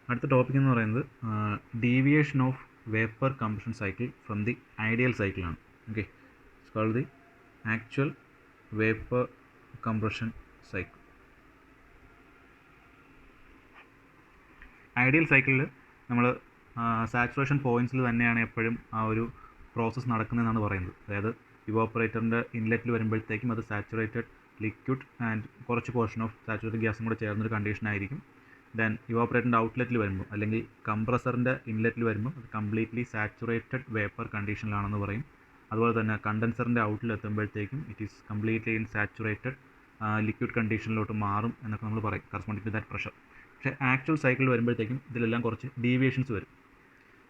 അടുത്ത ടോപ്പിക് എന്ന് പറയുന്നത് deviation of vapour compression cycle from the ideal സൈക്കിളാണ്. Okay, it's called the actual vapour compression cycle. Ideal സൈക്കിളിൽ നമ്മൾ സാച്ചുറേഷൻ പോയിൻറ്റ്സിൽ തന്നെയാണ് എപ്പോഴും ആ ഒരു പ്രോസസ്സ് നടക്കുന്നതെന്നാണ് പറയുന്നത്. അതായത് ഇവോപ്പറേറ്ററിൻ്റെ ഇൻലെറ്റിൽ വരുമ്പോഴത്തേക്കും അത് സാച്ചുറേറ്റഡ് ലിക്വിഡ് ആൻഡ് കുറച്ച് പോർഷൻ ഓഫ് സാച്ചുറേറ്റഡ് ഗ്യാസും കൂടെ ചേർന്നൊരു കണ്ടീഷൻ ആയിരിക്കും. ദെൻ ഇവോപ്പറേറ്ററിൻ്റെ ഔട്ട്ലെറ്റിൽ വരുമ്പോൾ അല്ലെങ്കിൽ കംപ്രസറിൻ്റെ ഇൻലെറ്റിൽ വരുമ്പോൾ അത് കംപ്ലീറ്റ്ലി സാച്ചുറേറ്റഡ് വേപ്പർ കണ്ടീഷനിലാണെന്ന് പറയും. അതുപോലെ തന്നെ കണ്ടൻസറിൻ്റെ ഔട്ടിൽ എത്തുമ്പോഴത്തേക്കും it is completely in saturated liquid കണ്ടീഷനിലോട്ട് മാറും എന്നൊക്കെ നമ്മൾ പറയും, കറസ്പോണ്ടിങ് ടു ദാറ്റ് പ്രഷർ. പക്ഷേ ആക്ച്വൽ സൈക്കിൾ വരുമ്പോഴത്തേക്കും ഇതിലെല്ലാം കുറച്ച് ഡീവിയേഷൻസ് വരും.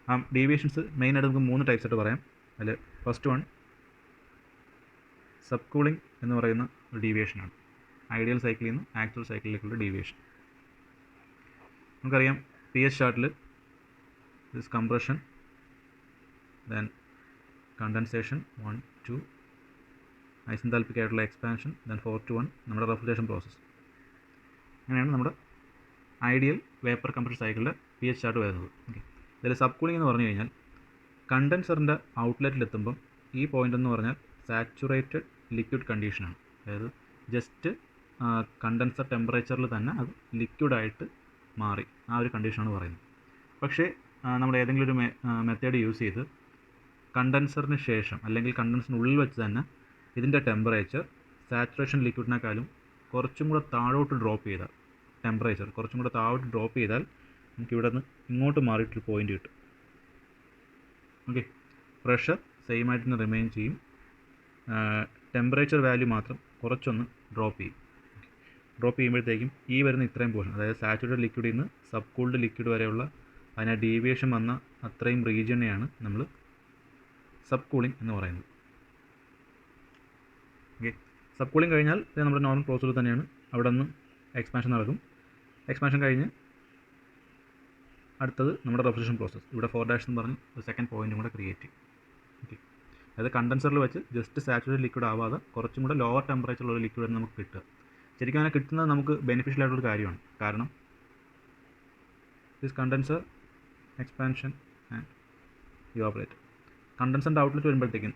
ആ ഡീവിയേഷൻസ് മെയിനായിട്ട് നമുക്ക് 3 ടൈപ്സ് ആയിട്ട് പറയാം. അതിൽ ഫസ്റ്റ് വൺ സബ് കൂളിംഗ് എന്ന് പറയുന്ന ഒരു ഡീവിയേഷനാണ്. ഐഡിയൽ സൈക്കിളിൽ നിന്ന് ആക്ച്വൽ സൈക്കിളിലേക്കുള്ള ഡീവിയേഷൻ. നമുക്കറിയാം പി എച്ച് ചാർട്ടിൽ ദിസ് കംപ്രഷൻ, ദെൻ കണ്ടൻസേഷൻ 1, 2, ഐസെൻതാൽപിക് ആയിട്ടുള്ള എക്സ്പാൻഷൻ, ദെൻ 4 to 1 നമ്മുടെ റെഫ്രിജറേഷൻ പ്രോസസ്സ്. അങ്ങനെയാണ് നമ്മുടെ ഐഡിയൽ വേപ്പർ കംപ്രഷൻ സൈക്കിളിൻ്റെ പി എച്ച് ചാർട്ട് വരുന്നത്. ഓക്കെ, ഇതിൽ സബ് കൂളിംഗ് എന്ന് പറഞ്ഞു കഴിഞ്ഞാൽ കണ്ടൻസറിൻ്റെ ഔട്ട്ലെറ്റിലെത്തുമ്പം ഈ പോയിൻ്റ് എന്ന് പറഞ്ഞാൽ സാച്ചുറേറ്റഡ് ലിക്വിഡ് കണ്ടീഷനാണ്. അതായത് ജസ്റ്റ് കണ്ടൻസർ ടെമ്പറേച്ചറിൽ തന്നെ അത് ലിക്വിഡായിട്ട് മാറി, ആ ഒരു കണ്ടീഷനാണ് പറയുന്നത്. പക്ഷേ നമ്മൾ ഏതെങ്കിലും ഒരു മെത്തേഡ് യൂസ് ചെയ്ത് കണ്ടൻസറിന് ശേഷം അല്ലെങ്കിൽ കണ്ടൻസറിനുള്ളിൽ വെച്ച് തന്നെ ഇതിൻ്റെ ടെമ്പറേച്ചർ സാച്ചുറേഷൻ ലിക്വിഡിനേക്കാളും കുറച്ചും കൂടെ താഴോട്ട് ഡ്രോപ്പ് ചെയ്താൽ, ടെമ്പറേച്ചർ കുറച്ചും കൂടെ താഴോട്ട് ഡ്രോപ്പ് ചെയ്താൽ നമുക്ക് ഇവിടെ നിന്ന് ഇങ്ങോട്ട് മാറിയിട്ടൊരു പോയിൻ്റ് കിട്ടും. ഓക്കെ, പ്രഷർ സെയിം ആയിട്ട് തന്നെ റിമെയിൻ ചെയ്യും, ടെമ്പറേച്ചർ വാല്യൂ മാത്രം കുറച്ചൊന്ന് ഡ്രോപ്പ് ചെയ്യും. ഡ്രോപ്പ് ചെയ്യുമ്പോഴത്തേക്കും ഈ വരുന്ന ഇത്രയും പോർഷൻ, അതായത് സാച്ചുറേറ്റഡ് ലിക്വിഡിൽ നിന്ന് സബ് കൂൾഡ് ലിക്വിഡ് വരെയുള്ള അതിനെ ഡീവിയേഷൻ വന്ന അത്രയും റീജിയനെയാണ് നമ്മൾ സബ് കൂളിംഗ് എന്ന് പറയുന്നത്. ഓക്കെ, സബ് കൂളിംഗ് കഴിഞ്ഞാൽ ഇത് നമ്മുടെ നോർമൽ പ്രോസസ്സിൽ തന്നെയാണ്. അവിടെ നിന്ന് എക്സ്പാൻഷൻ നടക്കും. എക്സ്പാൻഷൻ കഴിഞ്ഞ് അടുത്തത് നമ്മുടെ റെഫ്രിജറേഷൻ പ്രോസസ്സ്. ഇവിടെ 4' എന്ന് പറഞ്ഞ് ഒരു സെക്കൻഡ് പോയിൻറ്റും കൂടെ ക്രിയേറ്റ് ചെയ്യും. ഓക്കെ, അതായത് കണ്ടൻസറിൽ വെച്ച് ജസ്റ്റ് സാച്ചുറേറ്റഡ് ലിക്വിഡ് ആവാതെ കുറച്ചും കൂടെ ലോവർ ടെമ്പറേച്ചറുള്ള ലിക്വിഡ് നമുക്ക് കിട്ടുക. ശരിക്കും അങ്ങനെ കിട്ടുന്നത് നമുക്ക് ബെനിഫിഷ്യൽ ആയിട്ടുള്ളൊരു കാര്യമാണ്. കാരണം this condenser expansion and evaporate, കണ്ടൻസറിൻ്റെ ഔട്ട്ലെറ്റ് വരുമ്പോഴത്തേക്കും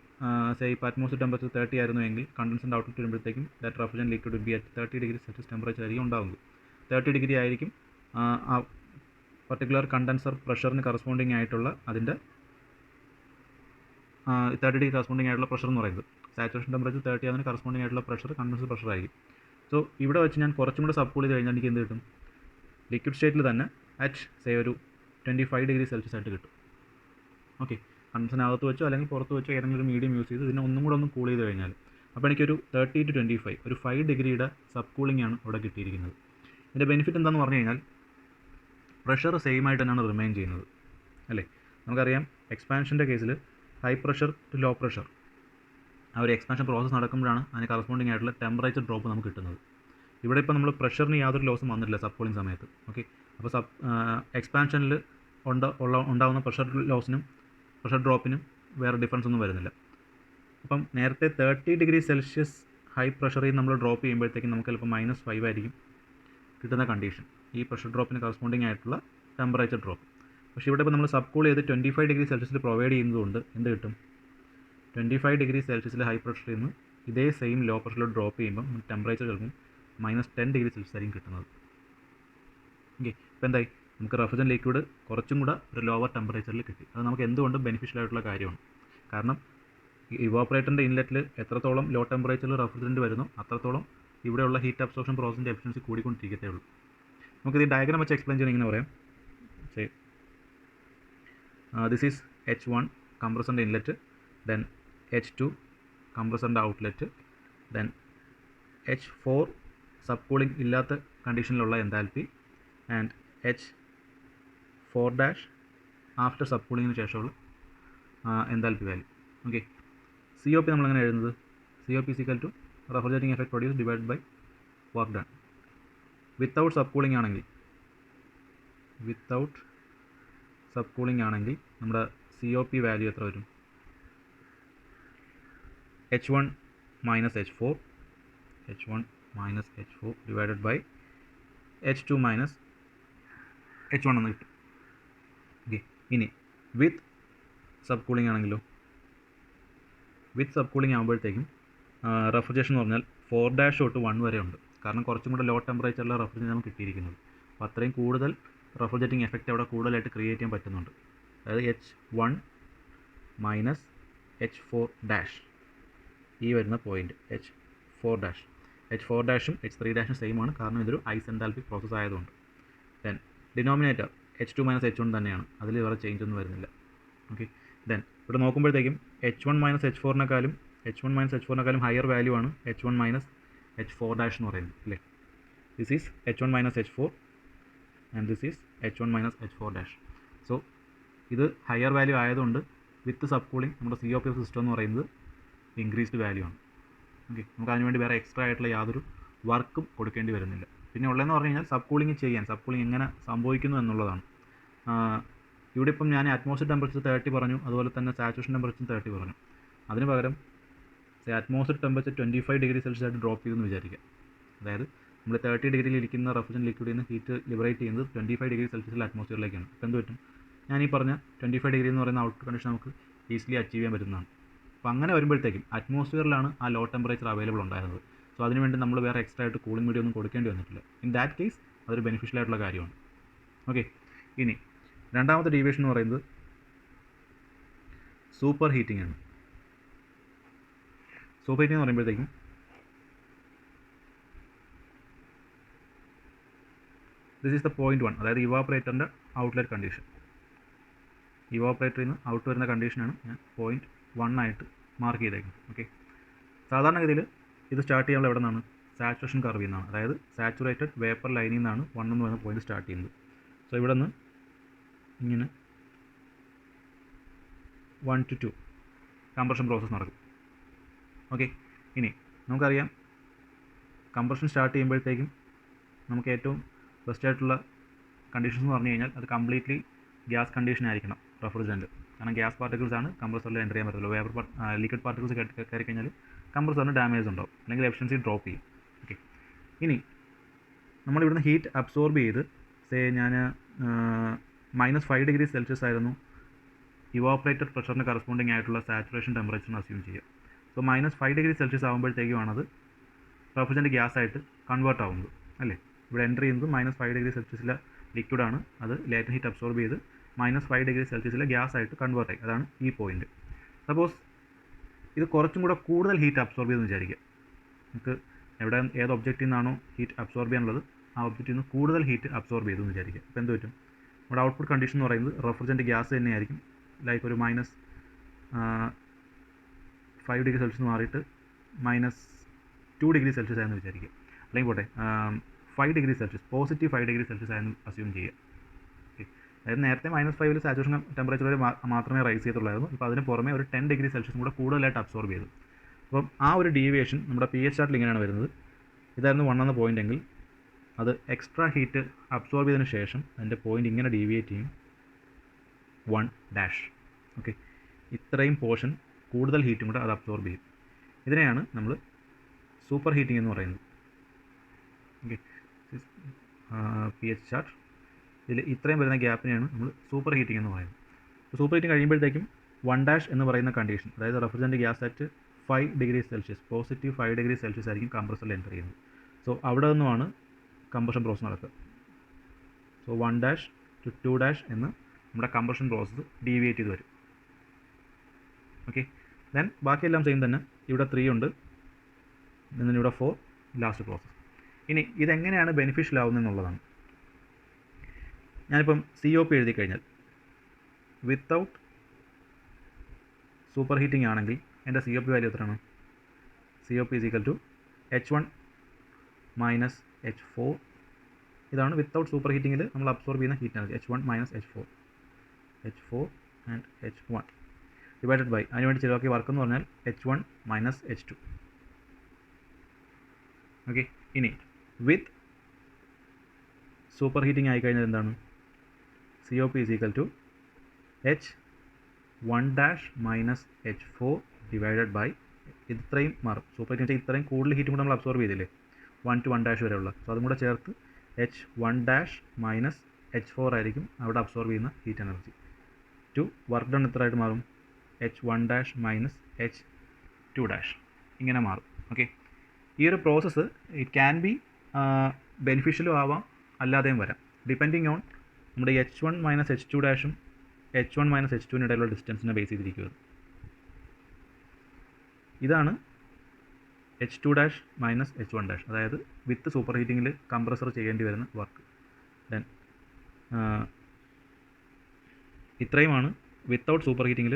ഇപ്പോൾ അറ്റ്മോസ്ഫിയർ ടെമ്പറേച്ചർ 30 ആയിരുന്നു എങ്കിൽ കണ്ടൻസറിൻ്റെ ഔട്ട്ലെറ്റ് വരുമ്പോഴത്തേക്കും that refrigerant liquid will be at 30 degree Celsius temperature ആയിരിക്കും ഉണ്ടാകുന്നത്. 30 ഡിഗ്രി ആയിരിക്കും ആ പർട്ടിക്കുലർ കണ്ടൻസർ പ്രഷറിന് കറസ്പോണ്ടിങ് ആയിട്ടുള്ള അതിൻ്റെ 30 ഡിഗ്രി കറസ്പോണ്ടിങ് ആയിട്ടുള്ള പ്രഷർ എന്ന് പറയുന്നത്. സാച്ചുറേഷൻ ടെമ്പറേച്ചർ 30 അതിന് കറസ്പോണ്ടിങ് ആയിട്ടുള്ള പ്രഷർ കണ്ടൻസർ പ്രഷർ ആയിരിക്കും. സോ ഇവിടെ വെച്ച് ഞാൻ കുറച്ചും കൂടെ സബ് കൂൾ ചെയ്ത് കഴിഞ്ഞാൽ എനിക്ക് എന്ത് കിട്ടും? ലിക്വിഡ് സ്റ്റേറ്റിൽ തന്നെ അറ്റ് ഒരു 25 ഡിഗ്രി സെൽഷ്യസ് ആയിട്ട് കിട്ടും. ഓക്കെ, കണ്ടൻസറിനകത്ത് വെച്ചോ അല്ലെങ്കിൽ പുറത്ത് വെച്ചോ ഏതെങ്കിലും ഒരു മീഡിയം യൂസ് ചെയ്ത് ഇതിനെ ഒന്നും കൂടെ ഒന്ന് കൂൾ ചെയ്ത് കഴിഞ്ഞാൽ അപ്പോൾ എനിക്കൊരു 30 to 25 ഒരു 5 ഡിഗ്രിയുടെ സബ് കൂളിംഗ് ആണ് ഇവിടെ കിട്ടിയിരിക്കുന്നത്. ഇതിൻ്റെ ബെനിഫിറ്റ് എന്താണെന്ന് പറഞ്ഞു കഴിഞ്ഞാൽ പ്രഷർ സെയിം ആയിട്ട് തന്നെയാണ് റിമെയിൻ ചെയ്യുന്നത്, അല്ലേ? നമുക്കറിയാം എക്സ്പാൻഷൻ്റെ കേസിൽ high pressure to low pressure ആ ഒരു എക്സ്പാൻഷൻ പ്രോസസ്സ് നടക്കുമ്പോഴാണ് അതിന് കറസ്പോണ്ടിങ് ആയിട്ടുള്ള ടെമ്പറേച്ചർ ഡ്രോപ്പ് നമുക്ക് കിട്ടുന്നത്. ഇവിടെ ഇപ്പോൾ നമ്മൾ പ്രഷറിന് യാതൊരു ലോസും വന്നിട്ടില്ല സബ് കൂളിംഗ് സമയത്ത്. ഓക്കെ, അപ്പോൾ എക്സ്പാൻഷനിൽ ഉണ്ടാകുന്ന പ്രഷർ ലോസിനും പ്രഷർ ഡ്രോപ്പിനും വേറെ ഡിഫറൻസ് ഒന്നും വരുന്നില്ല. അപ്പം നേരത്തെ 30 ഡിഗ്രി സെൽഷ്യസ് ഹൈ പ്രഷറിൽ നമ്മൾ ഡ്രോപ്പ് ചെയ്യുമ്പോഴത്തേക്കും നമുക്ക് ചിലപ്പോൾ -5 ആയിരിക്കും കിട്ടുന്ന കണ്ടീഷൻ, ഈ പ്രഷർ ഡ്രോപ്പിന് കറസ്പോണ്ടിങ് ആയിട്ടുള്ള ടെമ്പറേച്ചർ ഡ്രോപ്പ്. പക്ഷേ ഇവിടെ ഇപ്പോൾ നമ്മൾ സബ് കൂൾ ചെയ്ത് 25 ഡിഗ്രി സെൽഷ്യസിൽ പ്രൊവൈഡ് ചെയ്യുന്നതുകൊണ്ട് എന്ത് കിട്ടും? 25 ഡിഗ്രി സെൽഷ്യസിൽ ഹൈ പ്രഷറിൽ നിന്ന് ഇതേ സെയിം ലോ പ്രഷറിൽ ഡ്രോപ്പ് ചെയ്യുമ്പോൾ ടെമ്പറേച്ചർ ചിലപ്പോൾ -10 ഡിഗ്രി സെൽഷ്യസ് ആയിരിക്കും കിട്ടുന്നത്. ഓക്കെ, ഇപ്പോൾ എന്തായി? നമുക്ക് റെഫ്രിജറന്റ് ലിക്വിഡ് കുറച്ചും കൂടെ ഒരു ലോവർ ടെമ്പറേച്ചറിൽ കിട്ടി. അത് നമുക്ക് എന്തുകൊണ്ടും ബെനിഫിഷ്യൽ ആയിട്ടുള്ള കാര്യമാണ്. കാരണം ഇവോപ്പറേറ്ററിൻ്റെ ഇൻലെറ്റിൽ എത്രത്തോളം ലോ ടെമ്പറേച്ചറിൽ റെഫ്രിജറന്റ് വരുന്നു അത്രത്തോളം ഇവിടെയുള്ള ഹീറ്റ് അബ്സോർപ്ഷൻ പ്രോസസ്സിൻ്റെ എഫിഷ്യൻസി കൂടിക്കൊണ്ടിരിക്കത്തേ ഉള്ളൂ. നമുക്കിത് ഡയഗ്രാം വെച്ച് എക്സ്പ്ലെയിൻ ചെയ്യണം. ഇങ്ങനെ പറയാം. ദിസ് ഈസ് H1 കംപ്രസറിൻ്റെ ഇൻലെറ്റ്, ദെൻ H2 കംപ്രസറിൻ്റെ outlet, then H4 sub cooling ഇല്ലാത്ത കണ്ടീഷനിലുള്ള enthalpy and H4' after sub കൂളിങ്ങിന് ശേഷമുള്ള എൻതാൽപ്പി വാല്യൂ. ഓക്കെ, COP നമ്മളെങ്ങനെ എഴുതുന്നത്? COP = refrigerating effect produce divide by work done. Without sub cooling ആണെങ്കിൽ നമ്മുടെ COP വാല്യൂ എത്ര വരും? H1 - H4 divided by H2 - H1 എന്ന് കിട്ടും. ഇനി വിത്ത് സബ് കൂളിംഗ് ആണെങ്കിലോ, വിത്ത് സബ് കൂളിംഗ് ആകുമ്പോഴത്തേക്കും റെഫ്രിജറേഷൻ എന്ന് പറഞ്ഞാൽ 4' തൊട്ട് 1 വരെ ഉണ്ട്. കാരണം കുറച്ചും കൂടെ ലോ ടെമ്പറേച്ചറിലെ റെഫ്രിജറേഷൻ നമുക്ക് കിട്ടിയിരിക്കുന്നത്. അപ്പോൾ അത്രയും കൂടുതൽ റെഫ്രിജറേറ്റിംഗ് എഫക്റ്റ് അവിടെ കൂടുതലായിട്ട് ക്രിയേറ്റ് ചെയ്യാൻ പറ്റുന്നുണ്ട്. അതായത് H1 മൈനസ് H4' ഈ വരുന്ന പോയിൻറ്റ് H4'ഉം H3' സെയിം ആണ്, കാരണം ഇതൊരു ഐസെൻതാൽപിക് പ്രോസസ്സ് ആയതുകൊണ്ട്. Then denominator H2 minus H1 തന്നെയാണ്, അതിൽ വേറെ ചേഞ്ച് ഒന്നും വരുന്നില്ല. ഓക്കെ, ദെൻ ഇവിടെ നോക്കുമ്പോഴത്തേക്കും H1 മൈനസ് H4നേക്കാളും ഹയർ വാല്യൂ ആണ് H1 മൈനസ് H4' എന്ന് പറയുന്നത് അല്ലേ. This is H1 minus H4 and this is H1 minus H4'. So ഇത് ഹയർ വാല്യൂ ആയതുകൊണ്ട് വിത്ത് സബ് കൂളിംഗ് നമ്മുടെ COP സിസ്റ്റം എന്ന് പറയുന്നത് ഇൻക്രീസ്ഡ് വാല്യൂ ആണ്. ഓക്കെ, നമുക്ക് അതിനുവേണ്ടി വേറെ എക്സ്ട്രാ ആയിട്ടുള്ള യാതൊരു വർക്കും കൊടുക്കേണ്ടി വരുന്നില്ല. പിന്നെ ഉള്ളതെന്ന് പറഞ്ഞു കഴിഞ്ഞാൽ സബ് കൂളിംഗ് എങ്ങനെ സംഭവിക്കുന്നു എന്നുള്ളതാണ്. ഇവിടെ ഇപ്പം ഞാൻ അറ്റ്മോസ്ഫിയർ ടെമ്പറേച്ചർ 30 പറഞ്ഞു, അതുപോലെ തന്നെ സാച്ചുറേഷൻ ടെമ്പറേച്ചർ 30 പറഞ്ഞു. അതിന് പകരം അറ്റ്മോസ്ഫിയർ ടെമ്പറേച്ചർ 25 ഡിഗ്രി സെൽഷ്യസ് ആയിട്ട് ഡ്രോപ്പ് ചെയ്തെന്ന് വിചാരിക്കുക. അതായത് നമ്മൾ 30 ഡിഗ്രിയിൽ ഇരിക്കുന്ന റെഫ്രിജറന്റ് ലിക്വിഡിൽ നിന്ന് ഹീറ്റ് ലിബറേറ്റ് ചെയ്യുന്നത് 25 ഡിഗ്രി സെൽഷ്യസിൽ അറ്റ്മോസ്ഫിയറിലേക്കാണ്. അപ്പോൾ എന്ത് പറ്റും, ഞാൻ ഈ പറഞ്ഞ 25 ഡിഗ്രി എന്ന് പറയുന്ന ഔട്ട്പുട്ട് കണ്ടീഷൻ നമുക്ക് ഈസിലി അച്ചീവ് ചെയ്യാൻ പറ്റുന്നതാണ്. അപ്പോൾ അങ്ങനെ വരുമ്പോഴത്തേക്കും അറ്റ്മോസ്ഫിയറിലാണ് ആ ലോ ടെമ്പറേച്ചർ അവൈലബിൾ ഉണ്ടായിരുന്നത്. സോ അതിനുവേണ്ടി നമ്മൾ വേറെ എക്സ്ട്രാ ആയിട്ട് കൂളിംഗ് മീഡിയം ഒന്നും കൊടുക്കേണ്ടി വന്നിട്ടില്ല. ഇൻ ദാറ്റ് കേസ് അതൊരു ബെനിഫിഷ്യൽ ആയിട്ടുള്ള കാര്യമാണ്. ഓക്കെ, ഇനി രണ്ടാമത്തെ ഡീവിയേഷൻ എന്ന് പറയുന്നത് സൂപ്പർ ഹീറ്റിംഗ് ആണ്. സൂപ്പർ ഹീറ്റിംഗ് എന്ന് പറയുമ്പോഴത്തേക്കും ദിസ് ഈസ് ദ പോയിൻറ്റ് 1, അതായത് ഇവാപ്പറേറ്ററിൻ്റെ ഔട്ട്ലെറ്റ് കണ്ടീഷൻ. ഇവാപ്പറേറ്ററിൽ നിന്ന് ഔട്ട് വരുന്ന കണ്ടീഷനാണ് ഞാൻ പോയിൻറ്റ് 1 ആയിട്ട് മാർക്ക് ചെയ്തേക്കുന്നത്. ഓക്കെ, സാധാരണഗതിയിൽ ഇത് സ്റ്റാർട്ട് ചെയ്യാനുള്ള എവിടെ നിന്നാണ്, സാച്ചുറേഷൻ കർവിൽ നിന്നാണ്. അതായത് സാച്ചുറേറ്റഡ് വേപ്പർ ലൈനിൽ നിന്നാണ് 1 എന്ന് പറയുന്ന പോയിൻറ്റ് സ്റ്റാർട്ട് ചെയ്യുന്നത്. സോ ഇവിടെ നിന്ന് ഇങ്ങനെ 1 to 2 കംപ്രഷൻ പ്രോസസ്സ് നടക്കും. ഓക്കെ, ഇനി നമുക്കറിയാം കംപ്രഷൻ സ്റ്റാർട്ട് ചെയ്യുമ്പോഴത്തേക്കും നമുക്ക് ഏറ്റവും ബെസ്റ്റ് ആയിട്ടുള്ള കണ്ടീഷൻസ് എന്ന് പറഞ്ഞു കഴിഞ്ഞാൽ അത് കംപ്ലീറ്റ്ലി ഗ്യാസ് കണ്ടീഷൻ ആയിരിക്കണം റെഫ്രിജറൻറ്റ്. കാരണം ഗ്യാസ് പാർട്ടിക്കിൾസ് ആണ് കംപ്രസറിൽ എൻ്റർ ചെയ്യാൻ പറ്റില്ല. വേപ്പർ ലിക്വിഡ് പാർട്ടിക്കിൾസ് കയറി കഴിഞ്ഞാൽ കംപ്രസറിന് ഡാമേജ് ഉണ്ടാവും, അല്ലെങ്കിൽ എഫിഷ്യൻസി ഡ്രോപ്പ് ചെയ്യും. ഓക്കെ, ഇനി നമ്മളിവിടുന്ന് ഹീറ്റ് അബ്സോർബ് ചെയ്ത് ഞാൻ -5 ഡിഗ്രി സെൽഷ്യസ് ആയിരുന്നു ഇവാപ്പറേറ്റഡ് പ്രഷറിന് കറസ്പോണ്ടിങ് ആയിട്ടുള്ള സാച്ചുറേഷൻ ടെമ്പറേച്ചറിന് അസ്യൂം ചെയ്യുക. സോ -5 ഡിഗ്രി സെൽഷ്യസ് ആകുമ്പോഴത്തേക്കുമാണത് റെഫ്രിജറൻറ്റ് ഗ്യാസ് ആയിട്ട് കൺവേർട്ട് ആവുന്നത് അല്ലേ. ഇവിടെ എൻ്റർ ചെയ്യുന്നത് -5 ഡിഗ്രി സെൽഷ്യസിലെ ലിക്വിഡാണ്, അത് ലേറ്റൻ ഹീറ്റ് അബ്സോർബ് ചെയ്ത് -5 ഡിഗ്രി സെൽഷ്യസിലെ ഗ്യാസ് ആയിട്ട് കൺവേർട്ട് ആയി. അതാണ് ഈ പോയിൻറ്റ്. സപ്പോസ് ഇത് കുറച്ചും കൂടെ കൂടുതൽ ഹീറ്റ് അബ്സോർബ് ചെയ്തെന്ന് വിചാരിക്കുക. നമുക്ക് ഏത് ഒബ്ജക്റ്റിൽ നിന്നാണോ ഹീറ്റ് അബ്സോർബ് ചെയ്യാനുള്ളത് ആ ഒബ്ജക്റ്റിൽ നിന്ന് കൂടുതൽ ഹീറ്റ് അബ്സോർബ് ചെയ്തെന്ന് വിചാരിക്കുക. അപ്പോൾ എന്ത് പറ്റും, നമ്മുടെ ഔട്ട്പുട്ട് കണ്ടീഷൻ എന്ന് പറയുന്നത് റെഫ്രിജറൻറ്റ് ഗ്യാസ് തന്നെയായിരിക്കും. ലൈക്ക് ഒരു -5 ഡിഗ്രി സെൽഷ്യസ് മാറിയിട്ട് -2 ഡിഗ്രി സെൽഷ്യസ് ആയെന്ന് വിചാരിക്കുക. അല്ലെങ്കിൽ പോട്ടെ 5 degree Celsius, positive 5 degree Celsius ആയെന്ന് അസ്യൂം ചെയ്യുക. ഓക്കെ, അതായത് നേരത്തെ -5 സാച്ചുറേഷൻ ടെമ്പറേച്ചർ വരെ മാത്രമേ റൈസ് ചെയ്തുള്ളായിരുന്നു. ഇപ്പോൾ അതിന് പുറമെ ഒരു 10 ഡിഗ്രി സെൽഷ്യസും കൂടെ കൂടുതലായിട്ട് അബ്സോർബ് ചെയ്തു. അപ്പം ആ ഒരു ഡീവിയേഷൻ നമ്മുടെ pH ചാർട്ടിൽ ഇങ്ങനെയാണ് വരുന്നത്. ഇതായിരുന്നു 1 എന്ന പോയിൻ്റ് എങ്കിൽ അത് എക്സ്ട്രാ ഹീറ്റ് അബ്സോർബ് ചെയ്തതിന് ശേഷം അതിൻ്റെ പോയിൻ്റ് ഇങ്ങനെ ഡീവിയേറ്റ് ചെയ്യും 1'. ഓക്കെ, ഇത്രയും പോർഷൻ കൂടുതൽ ഹീറ്റും കൂടെ അത് അബ്സോർബ് ചെയ്യും. ഇതിനെയാണ് നമ്മൾ സൂപ്പർ ഹീറ്റിംഗ് എന്ന് പറയുന്നത്. ഓക്കെ, pH ചാർട്ട് ഇതിൽ ഇത്രയും വരുന്ന ഗ്യാപ്പിനെയാണ് നമ്മൾ സൂപ്പർ ഹീറ്റിംഗ് എന്ന് പറയുന്നത്. സൂപ്പർ ഹീറ്റിംഗ് കഴിയുമ്പോഴത്തേക്കും 1' എന്ന് പറയുന്ന കണ്ടീഷൻ, അതായത് refrigerant gas at 5 degree Celsius, positive 5 degree Celsius ആയിരിക്കും കംപ്രസറിൽ എൻ്റർ ചെയ്യുന്നത്. സോ അവിടെ നിന്നുമാണ് കംപ്രഷൻ പ്രോസസ്സ് നടക്കുക. സോ 1' to 2' എന്ന് നമ്മുടെ കംപ്രഷൻ പ്രോസസ്സ് ഡീവിയേറ്റ് ചെയ്ത് വരും. ഓക്കെ, ദെൻ ബാക്കിയെല്ലാം സെയിം തന്നെ. ഇവിടെ 3 ഉണ്ട്, ഇവിടെ 4 ലാസ്റ്റ് പ്രോസസ്സ്. ഇനി ഇതെങ്ങനെയാണ് ബെനിഫിഷ്യൽ ആവുന്നത് എന്നുള്ളതാണ്. ഞാനിപ്പം COP എഴുതി കഴിഞ്ഞാൽ വിത്തൗട്ട് സൂപ്പർ ഹീറ്റിംഗ് ആണെങ്കിൽ എൻ്റെ COP വാല്യൂ എത്രയാണ്? COP = H1 minus H4. ഇതാണ് വിത്തൗട്ട് സൂപ്പർ ഹീറ്റിങ്ങിൽ നമ്മൾ അബ്സോർബ് ചെയ്യുന്ന heat energy. H1 minus H4 and H1 divided by അതിനുവേണ്ടി ചിലവാക്കിയ വർക്ക് എന്ന് പറഞ്ഞാൽ H1 മൈനസ് H2. ഓക്കെ, ഇനി വിത്ത് സൂപ്പർ ഹീറ്റിംഗ് ആയിക്കഴിഞ്ഞാൽ എന്താണ്? COP = H1' minus H4 divided by ഇത്രയും മാറും. സൂപ്പർ ഹീറ്റിംഗ് വെച്ചാൽ ഇത്രയും കൂടുതൽ ഹീറ്റും കൂടെ നമ്മൾ അബ്സോർബ് ചെയ്തില്ലേ, 1 to 1' വരെയുള്ള. സോ അതും കൂടെ ചേർത്ത് H1' മൈനസ് H4 ആയിരിക്കും അവിടെ അബ്സോർബ് ചെയ്യുന്ന heat energy. To work done എത്ര ആയിട്ട് മാറും? H1 മൈനസ് H2 ഇങ്ങനെ മാറും. ഓക്കെ, ഈ ഒരു പ്രോസസ്സ് ഇറ്റ് ക്യാൻ ബി ബെനിഫിഷ്യലും ആവാം, അല്ലാതെയും വരാം, ഡിപ്പെൻഡിങ് ഓൺ നമ്മുടെ H1 minus H2 H1 minus H2 ഇടയിലുള്ള ഡിസ്റ്റൻസിനെ ബേസ് ചെയ്തിരിക്കുന്നത്. ഇതാണ് H2 മൈനസ് H1, അതായത് വിത്ത് സൂപ്പർ ഹീറ്റിങ്ങിൽ കംപ്രസർ ചെയ്യേണ്ടി വരുന്ന വർക്ക്. ദെൻ ഇത്രയുമാണ് വിത്തൗട്ട് സൂപ്പർ ഹീറ്റിങ്ങിൽ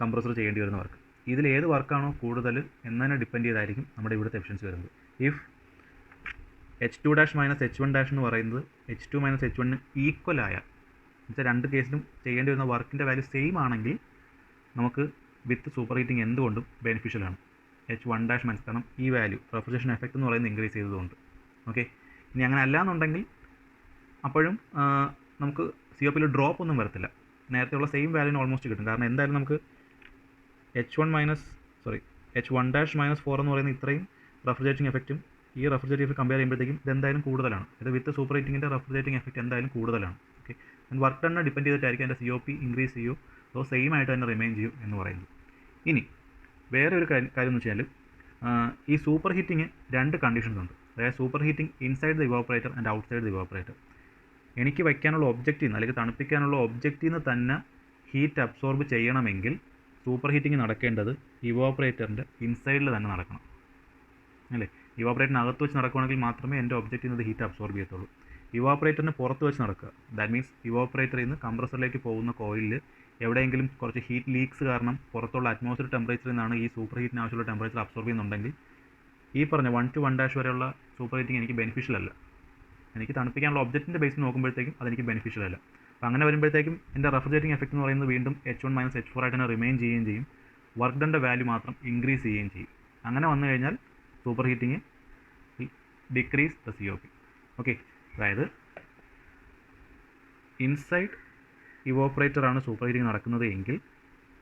കംപ്രസർ ചെയ്യേണ്ടി വരുന്ന വർക്ക്. ഇതിൽ ഏത് വർക്കാണോ കൂടുതൽ എന്നതിനെ ഡിപ്പെൻഡ് ചെയ്തായിരിക്കും നമ്മുടെ ഇവിടുത്തെ എഫിഷ്യൻസി വരുന്നത്. ഇഫ് H2 മൈനസ് H1 എന്ന് പറയുന്നത് H2 മൈനസ് H1 ഈക്വൽ ആയാൽ, എന്നുവെച്ചാൽ രണ്ട് കേസിലും ചെയ്യേണ്ടി വരുന്ന വർക്കിൻ്റെ വാല്യൂ സെയിം ആണെങ്കിൽ നമുക്ക് വിത്ത് സൂപ്പർ ഹീറ്റിംഗ് എന്തുകൊണ്ടും ബെനിഫിഷ്യലാണ്. H1 മൈനസ്, കാരണം ഈ വാല്യൂ റെഫ്രിജറേഷൻ എഫക്റ്റ് എന്ന് പറയുന്നത് ഇൻക്രീസ് ചെയ്തതുകൊണ്ട്. ഓക്കെ, ഇനി അങ്ങനെ അല്ല എന്നുണ്ടെങ്കിൽ അപ്പോഴും നമുക്ക് COPയിൽ ഡ്രോപ്പ് ഒന്നും വരത്തില്ല, നേരത്തെയുള്ള സെയിം വാല്യൂന് ഓൾമോസ്റ്റ് കിട്ടും. കാരണം എന്തായാലും നമുക്ക് H1 മൈനസ് H1 മൈനസ് 4 എന്ന് പറയുന്ന ഇത്രയും റെഫ്രിജറേറ്റിംഗ് എഫക്റ്റും ഈ റെഫ്രിജറേറ്റിംഗ് എഫക്റ്റ് കമ്പയർ ചെയ്യുമ്പോഴത്തേക്കും ഇത് എന്തായാലും കൂടുതലാണ്. ഇത് വിത്ത് സൂപ്പർ ഹീറ്റിങ്ങിൻ്റെ റെഫ്രിജറേറ്റിംഗ് എഫക്റ്റ് എന്തായാലും കൂടുതലാണ്. ഓക്കെ, വർക്ക് ഡണ്ണിനെ ഡിപ്പെൻഡ് ചെയ്തിട്ടായിരിക്കും എൻ്റെ COP ഇൻക്രീസ് ചെയ്യൂ അതോ സെയിം ആയിട്ട് തന്നെ റിമെയിൻ ചെയ്യൂ എന്ന് പറയുന്നത്. ഇനി വേറെ ഒരു കാര്യം എന്ന് വെച്ചാൽ, ഈ സൂപ്പർ ഹീറ്റിംഗ് രണ്ട് കണ്ടീഷൻസ് ഉണ്ട്. അതായത് super heating inside the evaporator and outside the evaporator. എനിക്ക് വയ്ക്കാനുള്ള ഒബ്ജക്റ്റീവ് നിന്ന്, അല്ലെങ്കിൽ തണുപ്പിക്കാനുള്ള ഒബ്ജക്റ്റീവ് നിന്ന് തന്നെ ഹീറ്റ് അബ്സോർബ് ചെയ്യണമെങ്കിൽ സൂപ്പർ ഹീറ്റിംഗ് നടക്കേണ്ടത് ഇവാപ്പറേറ്ററിൻ്റെ ഇൻസൈഡിൽ തന്നെ നടക്കണം, അല്ലേ? ഇവാപ്പറേറ്ററിനകത്ത് വെച്ച് നടക്കുകയാണെങ്കിൽ മാത്രമേ എൻ്റെ ഒബ്ജക്റ്റിൽ നിന്ന് ഹീറ്റ് അബ്സോർബ് ചെയ്യത്തുള്ളൂ. ഇവാപ്പറേറ്ററിന് പുറത്ത് വെച്ച് നടക്കുക, ദാറ്റ് മീൻസ് ഇവാപ്പറേറ്ററിൽ നിന്ന് കംപ്രസറിലേക്ക് പോകുന്ന കോയിലിൽ എവിടെയെങ്കിലും കുറച്ച് ഹീറ്റ് ലീക്സ് കാരണം പുറത്തുള്ള അറ്റ്മോസ്ഫിയർ ടെമ്പറേച്ചറിൽ നിന്നാണ് ഈ സൂപ്പർ ഹീറ്റിന് ആവശ്യമുള്ള ടെമ്പറേച്ചർ അബ്സോർബ് ചെയ്യുന്നുണ്ടെങ്കിൽ ഈ പറഞ്ഞ 1 to 1 വരെയുള്ള സൂപ്പർ ഹീറ്റിംഗ് എനിക്ക് ബെനിഫിഷ്യൽ അല്ല. എനിക്ക് തണുപ്പിക്കാനുള്ള ഒബ്ജക്റ്റിൻ്റെ ബേസിൽ നോക്കുമ്പോഴത്തേക്കും അതെനിക്ക് ബെനിഫിഷ്യൽ അല്ല. അപ്പോൾ അങ്ങനെ വരുമ്പോഴത്തേക്കും എൻ്റെ റെഫ്രിജറേറ്റിംഗ് എഫക്റ്റ് എന്ന് പറയുന്നത് വീണ്ടും H1 മൈനസ് H4 ആയിട്ട് തന്നെ റിമെയിൻ ചെയ്യുകയും ചെയ്യും, വർക്ക് ഡണ്ണിൻ്റെ വാല്യൂ മാത്രം ഇൻക്രീസ് ചെയ്യുകയും ചെയ്യും. അങ്ങനെ വന്നു കഴിഞ്ഞാൽ super heating decrease the COP. Okay, അതായത് ഇൻസൈഡ് ഇവോപ്പറേറ്റർ ആണ് സൂപ്പർ ഹീറ്റിംഗ് നടക്കുന്നത് എങ്കിൽ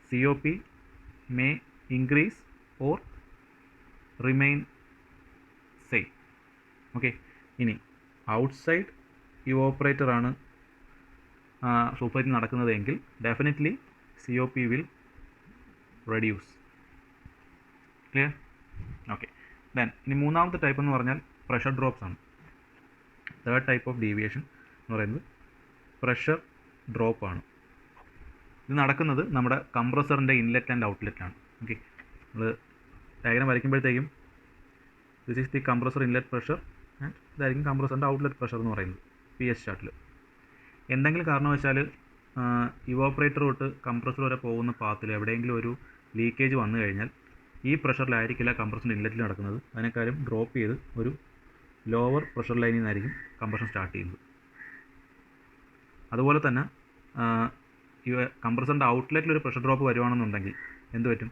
COP may increase or remain same. Okay, ഇനി ഔട്ട്സൈഡ് ഇവോപ്പറേറ്റർ ആണ് സൂപ്പർ ഹീറ്റിംഗ് നടക്കുന്നത് എങ്കിൽ definitely COP will reduce. Clear? Okay, then ഇനി മൂന്നാമത്തെ ടൈപ്പ് എന്ന് പറഞ്ഞാൽ പ്രഷർ ഡ്രോപ്സ് ആണ്. തേർഡ് ടൈപ്പ് ഓഫ് ഡീവിയേഷൻ എന്ന് പറയുന്നത് പ്രഷർ ഡ്രോപ്പ് ആണ്. ഇത് നടക്കുന്നത് നമ്മുടെ കംപ്രസറിൻ്റെ ഇൻലെറ്റ് ആൻഡ് ഔട്ട്ലെറ്റാണ്. ഓക്കെ, നമ്മൾ ഡയഗ്രാം വരയ്ക്കുമ്പോഴത്തേക്കും this is the compressor inlet pressure and ഇതായിരിക്കും കംപ്രസറിൻ്റെ ഔട്ട്ലെറ്റ് പ്രഷർ എന്ന് പറയുന്നത് PS ചാർട്ടിൽ. എന്തെങ്കിലും കാരണവശാൽ ഇവോപ്പറേറ്റർ തൊട്ട് കംപ്രസർ വരെ പോകുന്ന പാത്തിൽ എവിടെയെങ്കിലും ഒരു ലീക്കേജ് വന്നു കഴിഞ്ഞാൽ ഈ പ്രഷറിലായിരിക്കില്ല കംപ്രസറിൻ്റെ ഇൻലെറ്റിൽ നടക്കുന്നത്, അതിനേക്കാളും ഡ്രോപ്പ് ചെയ്ത് ഒരു ലോവർ പ്രഷർ ലൈനിൽ നിന്നായിരിക്കും കംപ്രഷൻ സ്റ്റാർട്ട് ചെയ്യുന്നത്. അതുപോലെ തന്നെ കംപ്രസറിൻ്റെ ഔട്ട്ലെറ്റിൽ ഒരു പ്രഷർ ഡ്രോപ്പ് വരുവാണെന്നുണ്ടെങ്കിൽ എന്ത് പറ്റും?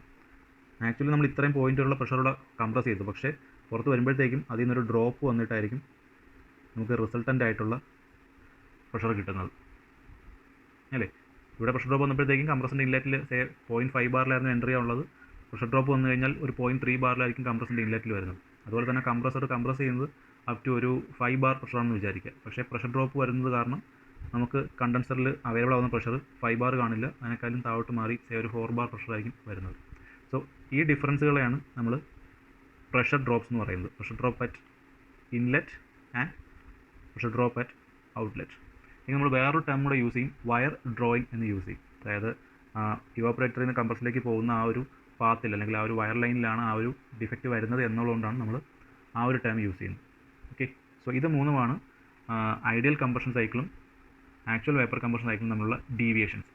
ആക്ച്വലി നമ്മൾ ഇത്രയും പോയിൻറ്റുള്ള പ്രഷറോടെ കംപ്രസ് ചെയ്തു, പക്ഷേ പുറത്ത് വരുമ്പോഴത്തേക്കും അതിൽ നിന്നൊരു ഡ്രോപ്പ് വന്നിട്ടായിരിക്കും നമുക്ക് റിസൾട്ടൻ്റ് ആയിട്ടുള്ള പ്രഷർ കിട്ടുന്നത്, അല്ലേ? ഇവിടെ പ്രഷർ ഡ്രോപ്പ് വന്നപ്പോഴത്തേക്കും കംപ്രസറിൻ്റെ ഇൻലെറ്റിൽ 0.5 ബാറിലായിരുന്നു എൻട്രി ഉള്ളത്, പ്രഷർ ഡ്രോപ്പ് വന്നു കഴിഞ്ഞാൽ ഒരു 0.3 ബാറിലായിരിക്കും കംപ്രസറിൻ്റെ ഇൻലെറ്റിൽ വരുന്നത്. അതുപോലെ തന്നെ കംപ്രസർ കംപ്രസ് ചെയ്യുന്നത് അപ് ടു ഒരു 5 ബാർ പ്രഷറാണെന്ന് വിചാരിക്കുക. പക്ഷേ പ്രഷർ ഡ്രോപ്പ് വരുന്നത് കാരണം നമുക്ക് കണ്ടൻസറിൽ അവൈലബിൾ ആവുന്ന പ്രഷർ 5 ബാർ കാണില്ല, അതിനേക്കാളും താഴോട്ട് മാറി ഒരു 4 ബാർ പ്രഷറായിരിക്കും വരുന്നത്. സോ ഈ ഡിഫറൻസുകളെയാണ് നമ്മൾ പ്രഷർ ഡ്രോപ്സ് എന്ന് പറയുന്നത്. Pressure drop at inlet and pressure drop at outlet. ഇനി നമ്മൾ വേറൊരു ടേം കൂടെ യൂസ് ചെയ്യും, വയർ ഡ്രോയിങ് എന്ന് യൂസ് ചെയ്യും. അതായത് ഇവോപ്പറേറ്ററിൽ നിന്ന് കംപ്രസറിലേക്ക് പോകുന്ന ആ ഒരു പാത്തിൽ അല്ലെങ്കിൽ ആ ഒരു വയർ ലൈനിലാണ് ആ ഒരു ഡിഫക്റ്റ് വരുന്നത് എന്നുള്ളതുകൊണ്ടാണ് നമ്മൾ ആ ഒരു ടേം യൂസ് ചെയ്യുന്നത്. ഓക്കെ, സോ ഇത് മൂന്നുമാണ് ഐഡിയൽ കംപ്രഷൻ സൈക്കിളും ആക്ച്വൽ വേപ്പർ കംപ്രഷൻ സൈക്കിളും തമ്മിലുള്ള ഡീവിയേഷൻസ്.